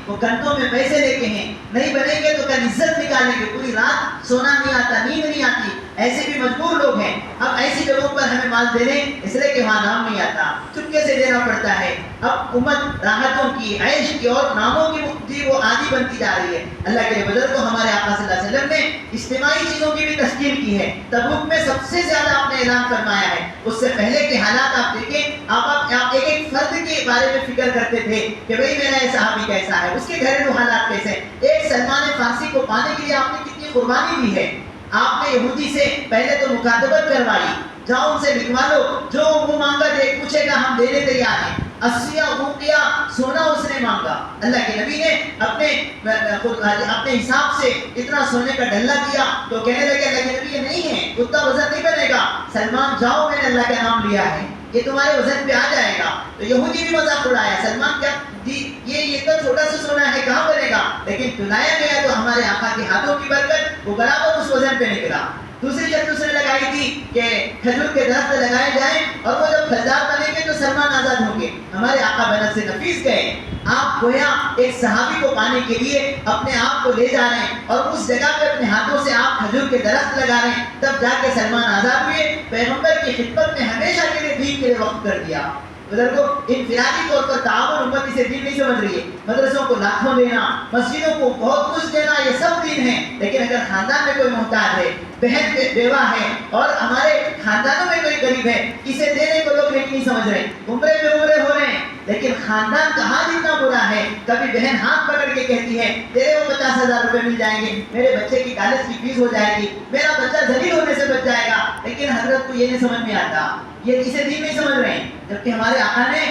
وہ کنٹوں میں پیسے لے کے ہیں، نہیں بنیں گے تو کل عزت نکالیں گے، پوری رات سونا نہیں آتا، نیند نہیں آتی، ایسے بھی مجبور لوگ ہیں۔ اب ایسی جگہوں پر ہمیں مال دے دیں اس لیے کہ وہاں نام نہیں آتا، چپکے سے دینا پڑتا ہے۔ اب امت راحتوں کی، عیش کی اور ناموں کی وہ عادی بنتی جا رہی ہے۔ اللہ کے بزرگوں ہمارے آقا صلی اللہ علیہ وسلم نے اجتماعی چیزوں کی بھی تشکیل کی ہے۔ تبوک میں سب سے زیادہ آپ نے اعلان فرمایا ہے، اس سے پہلے کے حالات آپ دیکھیں، آپ ایک ایک فرد کے بارے میں فکر کرتے تھے کہ بھئی میرا یہ صحابی کیسا ہے، اس کے گھریلو حالات کیسے ہیں۔ ایک سلمان فارسی کو پانے کے لیے آپ نے کتنی قربانی دی ہے۔ آپ نے یہودی سے پہلے تو مکاتبت کروائی، جاؤ ان سے لکھوا لو، جو وہ مانگا دے پوچھے گا ہم دینے تیار ہیں۔ اسیا اوقیہ سونا اس نے مانگا، اللہ کے نبی نے اپنے حساب سے اتنا سونے کا ڈھلا دیا تو کہنے لگے اللہ کے نبی یہ نہیں ہے، اتنا وزن نہیں بنے گا۔ سلمان جاؤ میں نے اللہ کا نام لیا ہے، یہ تمہارے وزن پہ آ جائے گا۔ تو یہودی بھی مذاق اڑایا، سلمان کیا جی یہ اتنا چھوٹا سا سونا ہے کہاں بنے گا، لیکن چلایا گیا تو ہمارے آقا کے ہاتھوں کی برکت وہ برابر اس وزن پہ نکلا۔ دوسری شرط اس نے لگائی تھی کہ کھجور کے درخت لگائے جائیں اور وہ جب پھلدار بنیں گے تو سلمان آزاد ہوں گے۔ ہمارے آقا بنت سے نفیس گئے، آپ گویا ایک صحابی کو پانے کے لیے اپنے آپ کو لے جا رہے ہیں اور اس جگہ پہ اپنے ہاتھوں سے آپ کھجور کے درخت لگا رہے ہیں، تب جا کے سلمان آزاد ہوئے۔ پیغمبر کی خدمت میں ہمیشہ کے لیے دین کے لیے وقف کر دیا۔ بزرگوں انفرادی طور پر تعاون امت اسے دین نہیں سمجھ رہی ہے، مدرسوں کو لاکھوں دینا، مسجدوں کو بہت کچھ دینا، یہ سب دین ہے، لیکن اگر خاندان میں کوئی محتاج ہے، بہن بیوہ ہے اور ہمارے خاندانوں میں کوئی غریب ہے، اسے دینے کو لوگ نہیں سمجھ رہے۔ عمرے میں عمرے ہو رہے ہیں لیکن خاندان کہاں جتنا برا ہے۔ کبھی بہن ہاتھ پکڑ کے کہتی ہے تیرے وہ 50,000 روپے مل جائیں گے، میرے بچے کی کالج کی فیس ہو جائے گی، میرا بچہ ذلیل ہونے سے بچ جائے گا، لیکن حضرت کو یہ نہیں سمجھ میں آتا، یہ اسے دین نہیں سمجھ رہے ہیں۔ جبکہ ہمارے آقا نے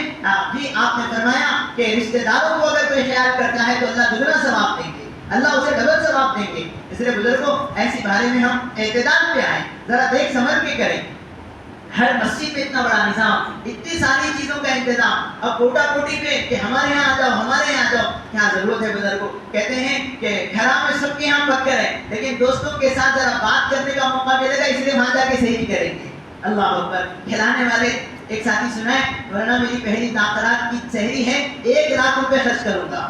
جی آپ نے فرمایا کہ رشتہ داروں کو اگر کوئی خیال کرتا ہے تو اللہ دگنا ثواب دیں گے، اللہ اسے ڈبل ثواب دیں گے۔ اس لیے بزرگوں ایسی بارے میں ہم اعتدال پہ آئیں، ذرا دیکھ سمجھ کے کریں۔ ہر مسجد میں اتنا بڑا نظام، اتنی ساری چیزوں کا انتظام، اب کوٹا کوٹی پہ کہ ہمارے یہاں آ جاؤ، ہمارے یہاں آ جاؤ، کیا ضرورت ہے بزرگوں؟ کہتے ہیں کہ گھروں میں سب کے یہاں پکر ہے، لیکن دوستوں کے ساتھ ذرا بات کرنے کا موقع ملے گا، اس لیے وہاں جا کے سحری کریں گے۔ اللہ اکبر۔ کھلانے والے ایک ساتھی سنا ہے، ورنہ میری پہلی تاخیرات کی سحری ہے، 1 لاکھ روپے خرچ کروں گا۔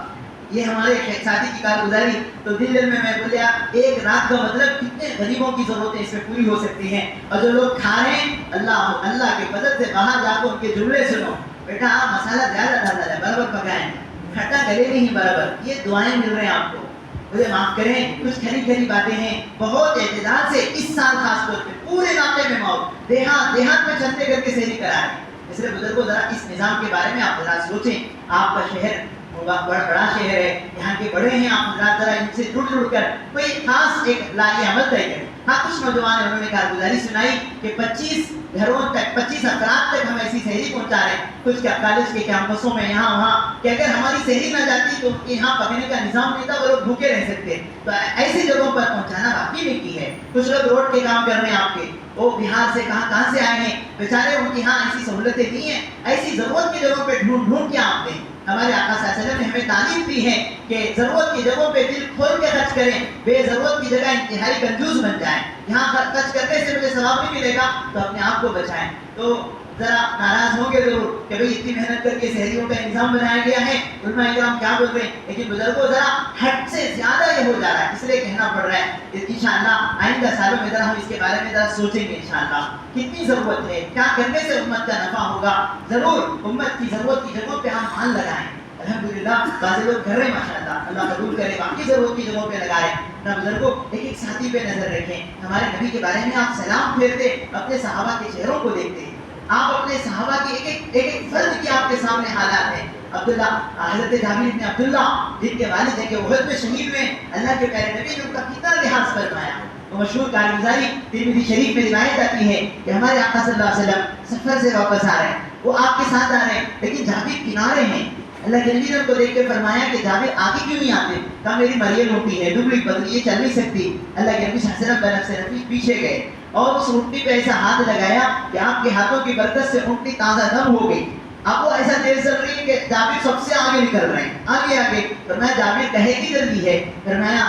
یہ ہمارے ساتھی کی کارگزاری تو دل میں بولیا 1 لاکھ کا مطلب کتنے غریبوں کی ضرورتیں اس میں پوری ہو سکتی ہیں۔ اور جو لوگ کھا رہے ہیں اللہ کے مدد سے باہر جا کر ان کے جملے سنو، بیٹا آپ مسالہ زیادہ ڈالا ہے، برابر پکائیں، کھٹا گلے نہیں برابر، یہ دعائیں مل رہے ہیں آپ کو، مجھے معاف کریں، کچھ کھری کھری باتیں ہیں، بہت اعتدال سے اس سال خاص طور پہ پورے علاقے میں موت دیہات میں چلتے کر کے سحری کرا رہے ہیں۔ اس لیے بزرگوں ذرا اس نظام کے بارے میں آپ ذرا سوچیں، آپ کا شہر بڑا شہر ہے، یہاں کے بڑے ہیں، آپ حضرات ذرا ان سے جڑ کر کوئی خاص ایک لائی عمل طے کریں۔ ہاں کچھ نوجوان انہوں نے کارگزاری سنائی کہ 25 گھروں تک 25 افراد تک ہم ایسی سحری پہنچا رہے ہیں، کچھ کالج کے کیمپسوں میں یہاں وہاں، کہ اگر ہماری سحری نہ جاتی تو یہاں پکنے کا نظام نہیں تھا، وہ لوگ بھوکے رہ سکتے، تو ایسی جگہوں پر پہنچانا باقی نہیں کی ہے۔ کچھ لوگ روڈ کے کام کر رہے ہیں آپ کے، وہ بہار سے کہاں سے آئے ہیں بیچارے، ان کی یہاں ایسی سہولتیں نہیں ہیں، ایسی ضرورت کی جگہوں پہ ڈھونڈ کے آپ دیں۔ ہمارے آقا صلی اللہ علیہ وسلم نے ہمیں تعلیم دی ہے کہ ضرورت کی جگہوں پہ دل کھول کے خرچ کریں، بے ضرورت کی جگہ انتہائی کنجوس بن جائیں۔ یہاں خرچ کرنے سے مجھے ثواب نہیں ملے گا تو اپنے آپ کو بچائیں۔ تو ذرا ناراض ہوں گے ضرور کہ بھئی اتنی محنت کر کے سحریوں کا انتظام بنایا گیا ہے، علماء کرام کیا بول رہے ہیں، لیکن بزرگوں ذرا حد سے زیادہ یہ ہو جا رہا ہے، اس لیے کہنا پڑ رہا ہے۔ انشاءاللہ آئندہ سالوں میں ذرا ہم اس کے بارے میں ذرا سوچیں گے انشاءاللہ کتنی ضرورت ہے، کیا کرنے سے امت کا نفع ہوگا۔ ضرور امت کی ضرورت کی جگہوں پہ ہم مال لگائیں، الحمدللہ بعض لوگ کر رہے ہیں ماشاءاللہ، اللہ قبول کرے، باقی ضرورت کی جگہوں پہ لگائیں۔ نہ بزرگوں ایک ساتھی پہ نظر رکھیں، ہمارے نبی کے بارے میں آپ سلام پھیرتے، اپنے صحابہ کے چہروں کو دیکھتے، آپ اپنے صحابہ کی ایک فرد کی آپ کے سامنے حالات ہیں۔ عبداللہ حضرت جابر بن عبداللہ جن کے والد ہیں کہ احد میں شہید ہوئے، اللہ کے پیارے نبی نے ان کا کتنا لحاظ فرمایا۔ وہ مشہور کارگزاری ترمذی شریف میں روایت آتی ہے کہ ہمارے آقا صلی اللہ علیہ وسلم سفر سے واپس آ رہے ہیں، وہ آپ کے ساتھ آ رہے ہیں لیکن جابر کنارے ہیں۔ اللہ کے نبی نے ان کو دیکھ کے فرمایا کہ جابر آگے کیوں نہیں آتے؟ کہا میری مریم اونٹی ہے، دبلی پتلی، یہ چل نہیں سکتی۔ اللہ کے نبی صلی اللہ علیہ وسلم بنفس نفیس پیچھے گئے اور اس اونٹی پہ ایسا ہاتھ لگایا کہ آپ کے ہاتھوں کی برکت سے اونٹی تازہ دم ہو گئی۔ اب وہ ایسا تیز چل رہی ہے کہ جابر سب سے آگے نکل رہے ہیں، آگے۔ فرمایا جابر کہے کی جلدی ہے؟ فرمایا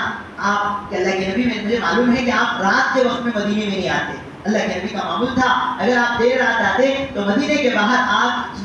آپ کہ اللہ کے نبی مجھے معلوم ہے کہ آپ رات کے وقت میں مدینے میں نہیں آتے۔ اللہ کے نبی کا معمول تھا اگر آپ دیر رات آتے تو مدینے کے باہر آگ